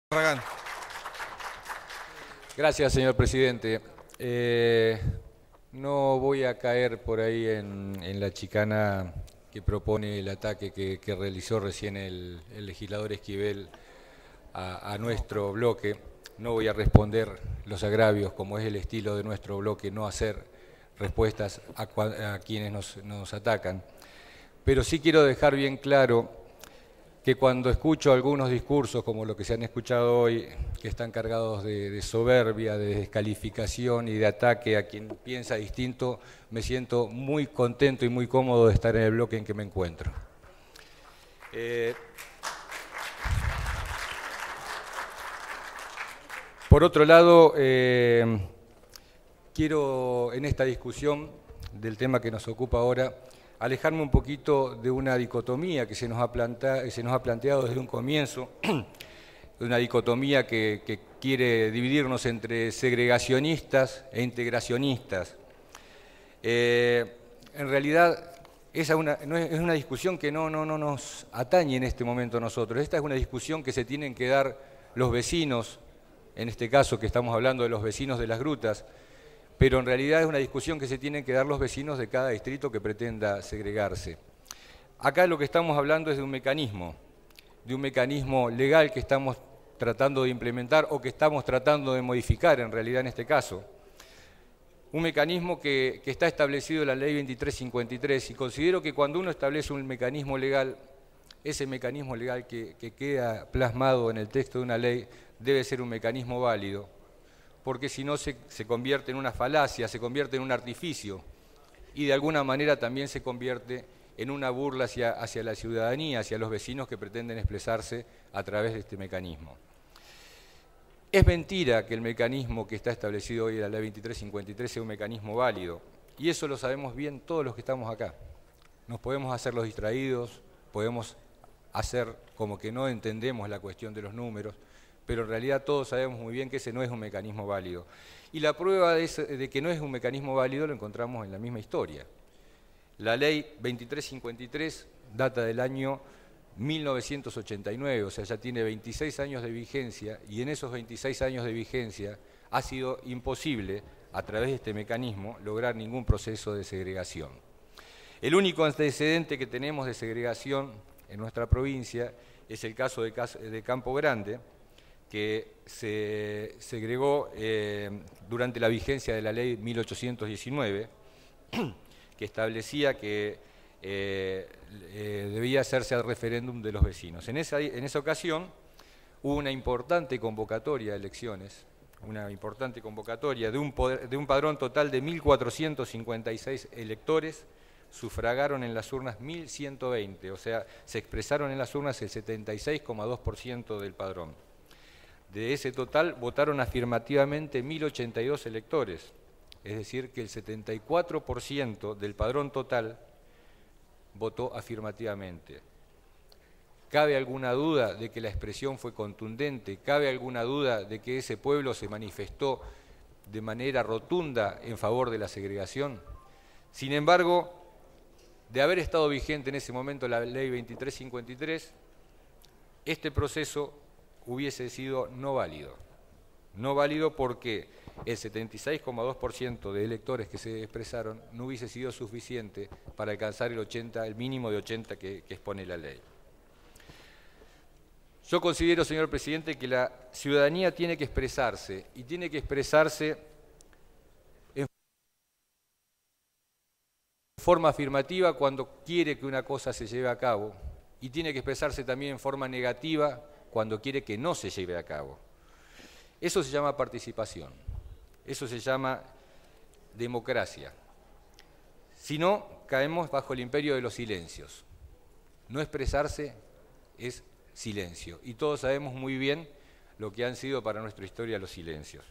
Barragán. Gracias, señor presidente. No voy a caer por ahí en la chicana que propone el ataque que realizó recién el legislador Esquivel a nuestro bloque. No voy a responder los agravios, como es el estilo de nuestro bloque, no hacer respuestas a quienes nos atacan. Pero sí quiero dejar bien claro que cuando escucho algunos discursos como los que se han escuchado hoy, que están cargados de soberbia, de descalificación y de ataque a quien piensa distinto, me siento muy contento y muy cómodo de estar en el bloque en que me encuentro. Por otro lado, quiero en esta discusión del tema que nos ocupa ahora alejarme un poquito de una dicotomía que se nos ha planteado desde un comienzo, de una dicotomía que quiere dividirnos entre segregacionistas e integracionistas. En realidad es una discusión que no nos atañe en este momento a nosotros. Esta es una discusión que se tienen que dar los vecinos, en este caso que estamos hablando de los vecinos de las grutas, pero en realidad es una discusión que se tienen que dar los vecinos de cada distrito que pretenda segregarse. Acá lo que estamos hablando es de un mecanismo legal que estamos tratando de implementar o que estamos tratando de modificar en realidad en este caso. Un mecanismo que está establecido en la Ley 2353 y considero que cuando uno establece un mecanismo legal, ese mecanismo legal que queda plasmado en el texto de una ley debe ser un mecanismo válido, porque si no se convierte en una falacia, se convierte en un artificio y de alguna manera también se convierte en una burla hacia la ciudadanía, hacia los vecinos que pretenden expresarse a través de este mecanismo. Es mentira que el mecanismo que está establecido hoy en la Ley 2353 sea un mecanismo válido, y eso lo sabemos bien todos los que estamos acá. Nos podemos hacer los distraídos, podemos hacer como que no entendemos la cuestión de los números, pero en realidad todos sabemos muy bien que ese no es un mecanismo válido. Y la prueba de que no es un mecanismo válido lo encontramos en la misma historia. La Ley 2353 data del año 1989, o sea, ya tiene 26 años de vigencia, y en esos 26 años de vigencia ha sido imposible, a través de este mecanismo, lograr ningún proceso de segregación. El único antecedente que tenemos de segregación en nuestra provincia es el caso de Campo Grande, que se segregó durante la vigencia de la Ley 1819, que establecía que debía hacerse el referéndum de los vecinos. En esa ocasión hubo una importante convocatoria de elecciones, de un padrón total de 1.456 electores, sufragaron en las urnas 1.120, o sea, se expresaron en las urnas el 76,2% del padrón. De ese total votaron afirmativamente 1.082 electores, es decir, que el 74% del padrón total votó afirmativamente. ¿Cabe alguna duda de que la expresión fue contundente? ¿Cabe alguna duda de que ese pueblo se manifestó de manera rotunda en favor de la segregación? Sin embargo, de haber estado vigente en ese momento la Ley 2353, este proceso hubiese sido no válido. No válido porque el 76,2% de electores que se expresaron no hubiese sido suficiente para alcanzar el mínimo de 80 que expone la ley. Yo considero, señor presidente, que la ciudadanía tiene que expresarse, y tiene que expresarse en forma afirmativa cuando quiere que una cosa se lleve a cabo, y tiene que expresarse también en forma negativa cuando quiere que no se lleve a cabo. Eso se llama participación, eso se llama democracia. Si no, caemos bajo el imperio de los silencios. No expresarse es silencio, y todos sabemos muy bien lo que han sido para nuestra historia los silencios.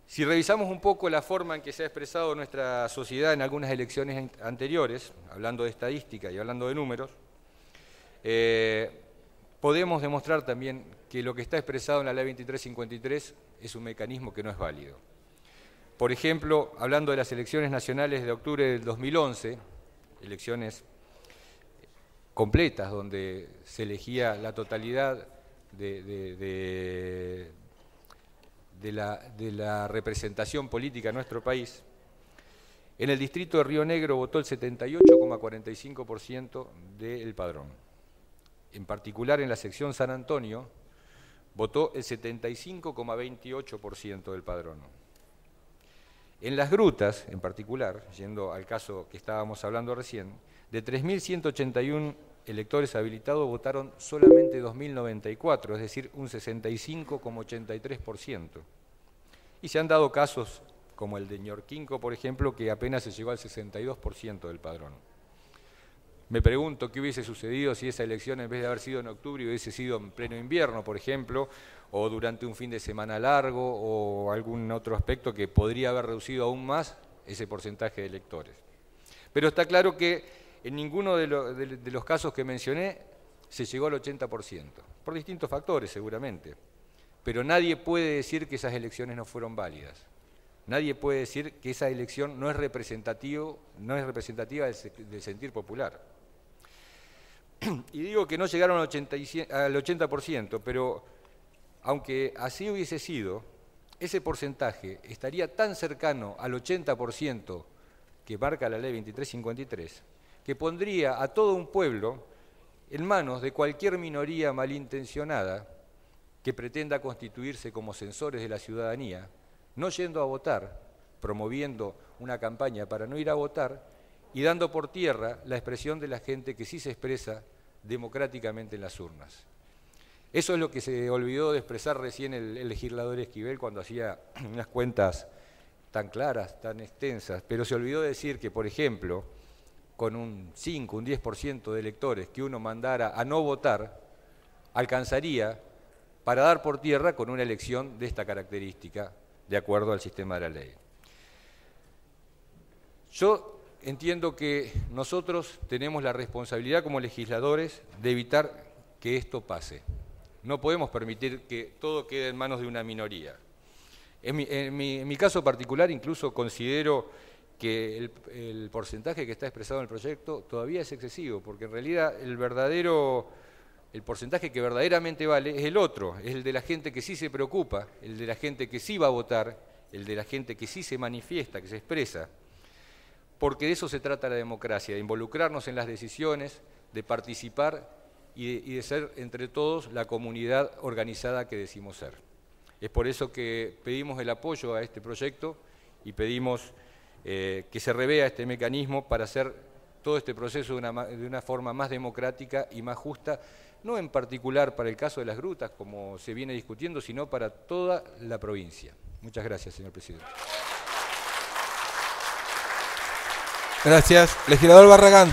Si revisamos un poco la forma en que se ha expresado nuestra sociedad en algunas elecciones anteriores, hablando de estadística y hablando de números, podemos demostrar también que lo que está expresado en la Ley 2353 es un mecanismo que no es válido. Por ejemplo, hablando de las elecciones nacionales de octubre del 2011, elecciones completas donde se elegía la totalidad de la representación política en nuestro país, en el distrito de Río Negro votó el 78,45% del padrón. En particular, en la sección San Antonio, votó el 75,28% del padrón. En Las Grutas, en particular, yendo al caso que estábamos hablando recién, de 3.181 electores habilitados votaron solamente 2.094, es decir, un 65,83%. Y se han dado casos como el de Ñorquinco, por ejemplo, que apenas se llegó al 62% del padrón. Me pregunto qué hubiese sucedido si esa elección, en vez de haber sido en octubre, hubiese sido en pleno invierno, por ejemplo, o durante un fin de semana largo, o algún otro aspecto que podría haber reducido aún más ese porcentaje de electores. Pero está claro que en ninguno de los casos que mencioné se llegó al 80%, por distintos factores seguramente. Pero nadie puede decir que esas elecciones no fueron válidas. Nadie puede decir que esa elección no es representativa del sentir popular. Y digo que no llegaron al 80%, pero aunque así hubiese sido, ese porcentaje estaría tan cercano al 80% que marca la ley 2353, que pondría a todo un pueblo en manos de cualquier minoría malintencionada que pretenda constituirse como censores de la ciudadanía, no yendo a votar, promoviendo una campaña para no ir a votar y dando por tierra la expresión de la gente que sí se expresa democráticamente en las urnas. Eso es lo que se olvidó de expresar recién el legislador Esquivel cuando hacía unas cuentas tan claras, tan extensas, pero se olvidó decir que, por ejemplo, con un 5, un 10% de electores que uno mandara a no votar, alcanzaría para dar por tierra con una elección de esta característica, de acuerdo al sistema de la ley. Yo entiendo que nosotros tenemos la responsabilidad como legisladores de evitar que esto pase. No podemos permitir que todo quede en manos de una minoría. En mi caso particular incluso considero que el porcentaje que está expresado en el proyecto todavía es excesivo, porque en realidad el porcentaje que verdaderamente vale es el otro, es el de la gente que sí se preocupa, el de la gente que sí va a votar, el de la gente que sí se manifiesta, que se expresa. Porque de eso se trata la democracia, de involucrarnos en las decisiones, de participar y de ser entre todos la comunidad organizada que decimos ser. Es por eso que pedimos el apoyo a este proyecto y pedimos que se revea este mecanismo para hacer todo este proceso de una forma más democrática y más justa, no en particular para el caso de Las Grutas, como se viene discutiendo, sino para toda la provincia. Muchas gracias, señor presidente. Gracias. Legislador Barragán.